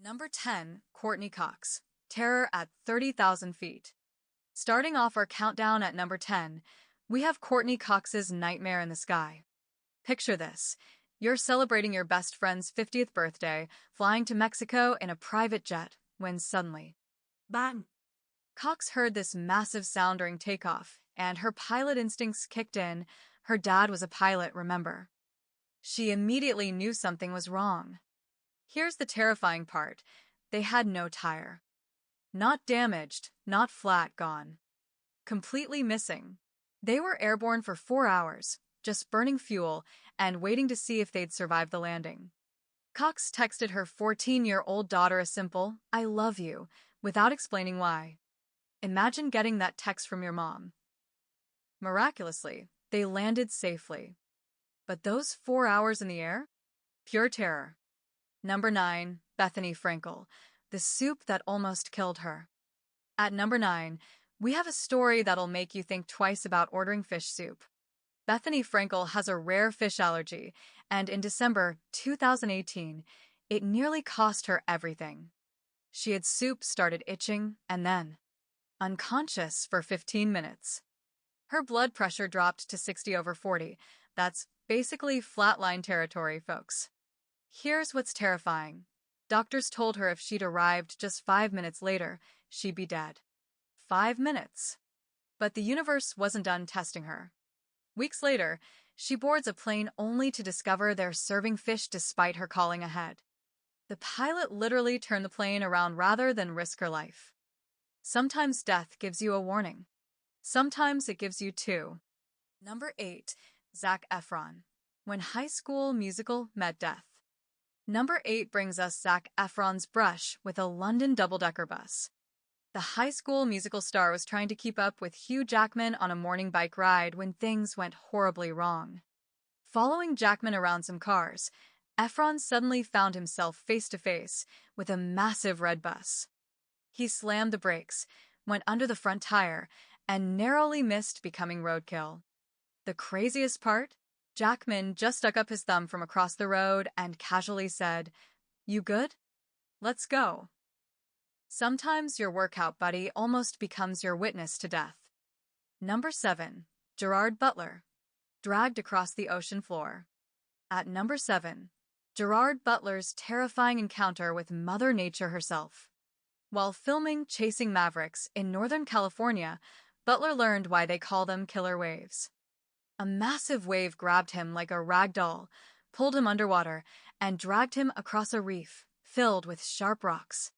Number 10, Courteney Cox. Terror at 30,000 feet. Starting off our countdown at number 10, we have Courteney Cox's Nightmare in the Sky. Picture this. You're celebrating your best friend's 50th birthday, flying to Mexico in a private jet, when suddenly, bang! Cox heard this massive sound during takeoff, and her pilot instincts kicked in. Her dad was a pilot, remember? She immediately knew something was wrong. Here's the terrifying part. They had no tire. Not damaged, not flat, gone. Completely missing. They were airborne for 4 hours, just burning fuel and waiting to see if they'd survive the landing. Cox texted her 14-year-old daughter a simple, "I love you," without explaining why. Imagine getting that text from your mom. Miraculously, they landed safely. But those 4 hours in the air? Pure terror. Number 9, Bethenny Frankel, the soup that almost killed her. At number 9, we have a story that'll make you think twice about ordering fish soup. Bethenny Frankel has a rare fish allergy, and in December 2018, it nearly cost her everything. She had soup started itching, and then, unconscious for 15 minutes. Her blood pressure dropped to 60/40. That's basically flatline territory, folks. Here's what's terrifying. Doctors told her if she'd arrived just 5 minutes later, she'd be dead. 5 minutes. But the universe wasn't done testing her. Weeks later, she boards a plane only to discover they're serving fish despite her calling ahead. The pilot literally turned the plane around rather than risk her life. Sometimes death gives you a warning. Sometimes it gives you two. Number 8, Zac Efron. When High School Musical met death. Number 8 brings us Zac Efron's brush with a London double-decker bus. The High School Musical star was trying to keep up with Hugh Jackman on a morning bike ride when things went horribly wrong. Following Jackman around some cars, Efron suddenly found himself face-to-face with a massive red bus. He slammed the brakes, went under the front tire, and narrowly missed becoming roadkill. The craziest part? Jackman just stuck up his thumb from across the road and casually said, "You good? Let's go." Sometimes your workout buddy almost becomes your witness to death. Number 7, Gerard Butler. Dragged across the ocean floor. At number 7, Gerard Butler's terrifying encounter with Mother Nature herself. While filming Chasing Mavericks in Northern California, Butler learned why they call them killer waves. A massive wave grabbed him like a rag doll, pulled him underwater, and dragged him across a reef filled with sharp rocks.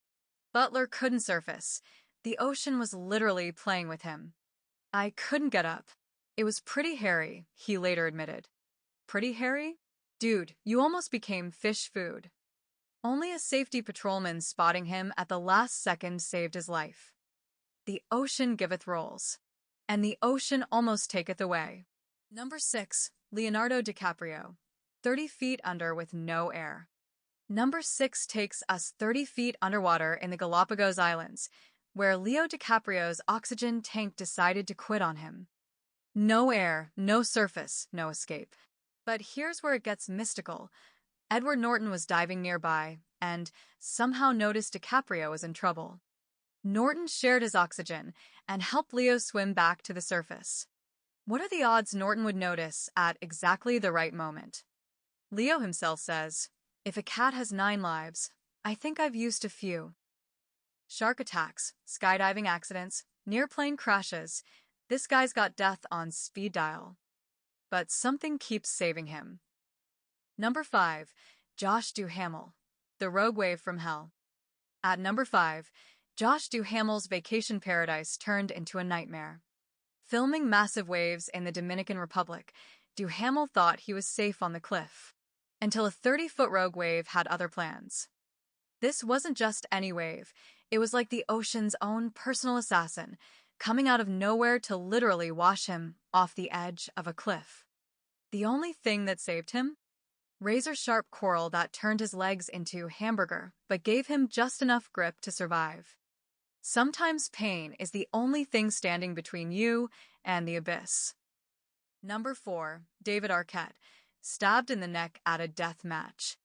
Butler couldn't surface. The ocean was literally playing with him. "I couldn't get up. It was pretty hairy," he later admitted. Pretty hairy? Dude, you almost became fish food. Only a safety patrolman spotting him at the last second saved his life. The ocean giveth rolls, and the ocean almost taketh away. Number 6, Leonardo DiCaprio. 30 feet under with no air. Number 6 takes us 30 feet underwater in the Galapagos Islands, where Leo DiCaprio's oxygen tank decided to quit on him. No air, no surface, no escape. But here's where it gets mystical. Edward Norton was diving nearby and somehow noticed DiCaprio was in trouble. Norton shared his oxygen and helped Leo swim back to the surface. What are the odds Norton would notice at exactly the right moment? Leo himself says, "If a cat has 9 lives, I think I've used a few." Shark attacks, skydiving accidents, near-plane crashes. This guy's got death on speed dial. But something keeps saving him. Number 5, Josh Duhamel, the rogue wave from hell. At number 5, Josh Duhamel's vacation paradise turned into a nightmare. Filming massive waves in the Dominican Republic, Duhamel thought he was safe on the cliff, until a 30-foot rogue wave had other plans. This wasn't just any wave. It was like the ocean's own personal assassin, coming out of nowhere to literally wash him off the edge of a cliff. The only thing that saved him? Razor-sharp coral that turned his legs into hamburger, but gave him just enough grip to survive. Sometimes pain is the only thing standing between you and the abyss. Number 4, David Arquette, stabbed in the neck at a death match.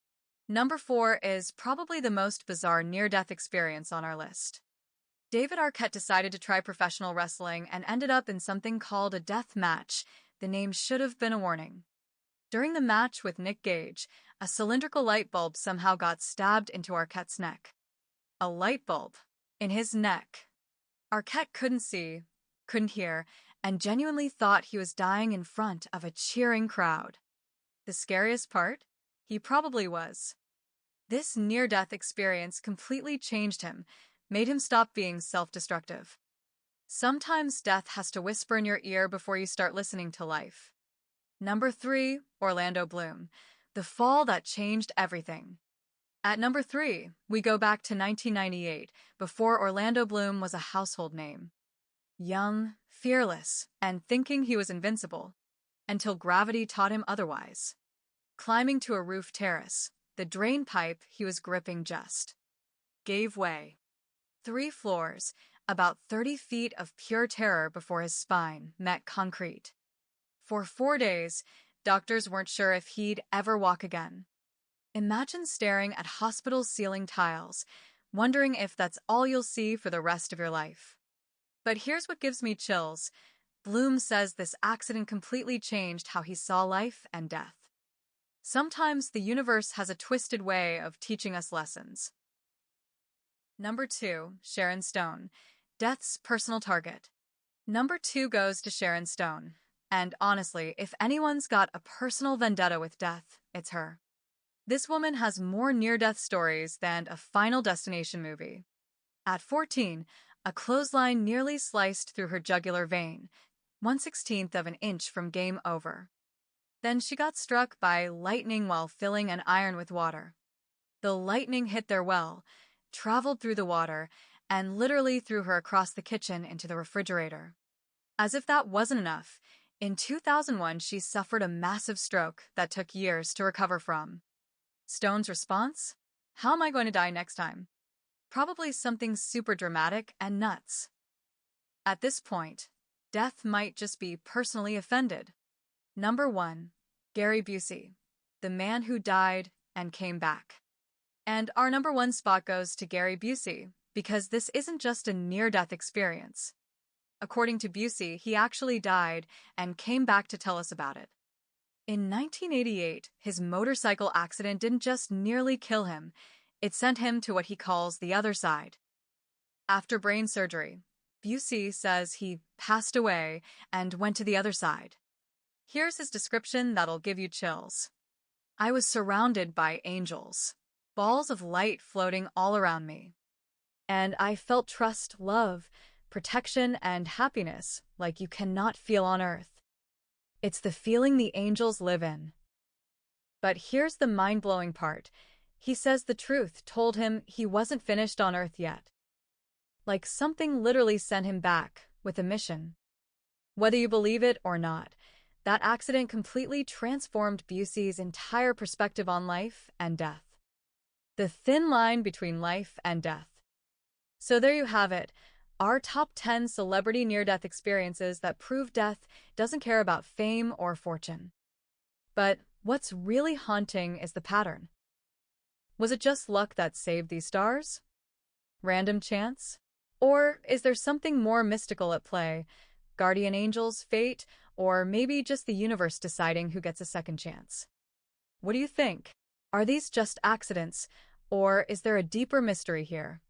Number 4 is probably the most bizarre near-death experience on our list. David Arquette decided to try professional wrestling and ended up in something called a death match. The name should have been a warning. During the match with Nick Gage, a cylindrical light bulb somehow got stabbed into Arquette's neck. A light bulb in his neck. Arquette couldn't see, couldn't hear, and genuinely thought he was dying in front of a cheering crowd. The scariest part? He probably was. This near-death experience completely changed him, made him stop being self-destructive. Sometimes death has to whisper in your ear before you start listening to life. Number 3, Orlando Bloom, the fall that changed everything. At number 3, we go back to 1998, before Orlando Bloom was a household name. Young, fearless, and thinking he was invincible, until gravity taught him otherwise. Climbing to a roof terrace, the drain pipe he was gripping just gave way. 3 floors, about 30 feet of pure terror before his spine met concrete. For 4 days, doctors weren't sure if he'd ever walk again. Imagine staring at hospital ceiling tiles, wondering if that's all you'll see for the rest of your life. But here's what gives me chills. Bloom says this accident completely changed how he saw life and death. Sometimes the universe has a twisted way of teaching us lessons. Number 2, Sharon Stone, death's personal target. Number 2 goes to Sharon Stone. And honestly, if anyone's got a personal vendetta with death, it's her. This woman has more near-death stories than a Final Destination movie. At 14, a clothesline nearly sliced through her jugular vein, 1/16 of an inch from game over. Then she got struck by lightning while filling an iron with water. The lightning hit their well, traveled through the water, and literally threw her across the kitchen into the refrigerator. As if that wasn't enough, in 2001 she suffered a massive stroke that took years to recover from. Stone's response? How am I going to die next time? Probably something super dramatic and nuts. At this point, death might just be personally offended. Number 1, Gary Busey, the man who died and came back. And our number 1 spot goes to Gary Busey, because this isn't just a near-death experience. According to Busey, he actually died and came back to tell us about it. In 1988, his motorcycle accident didn't just nearly kill him, it sent him to what he calls the other side. After brain surgery, Busey says he passed away and went to the other side. Here's his description that'll give you chills. I was surrounded by angels, balls of light floating all around me. And I felt trust, love, protection, and happiness like you cannot feel on earth. It's the feeling the angels live in. But here's the mind-blowing part. He says the truth told him he wasn't finished on earth yet. Like something literally sent him back with a mission. Whether you believe it or not, that accident completely transformed Busey's entire perspective on life and death. The thin line between life and death. So there you have it, our top 10 celebrity near-death experiences that prove death doesn't care about fame or fortune. But what's really haunting is the pattern. Was it just luck that saved these stars? Random chance? Or is there something more mystical at play? Guardian angels, fate, or maybe just the universe deciding who gets a second chance? What do you think? Are these just accidents, or is there a deeper mystery here?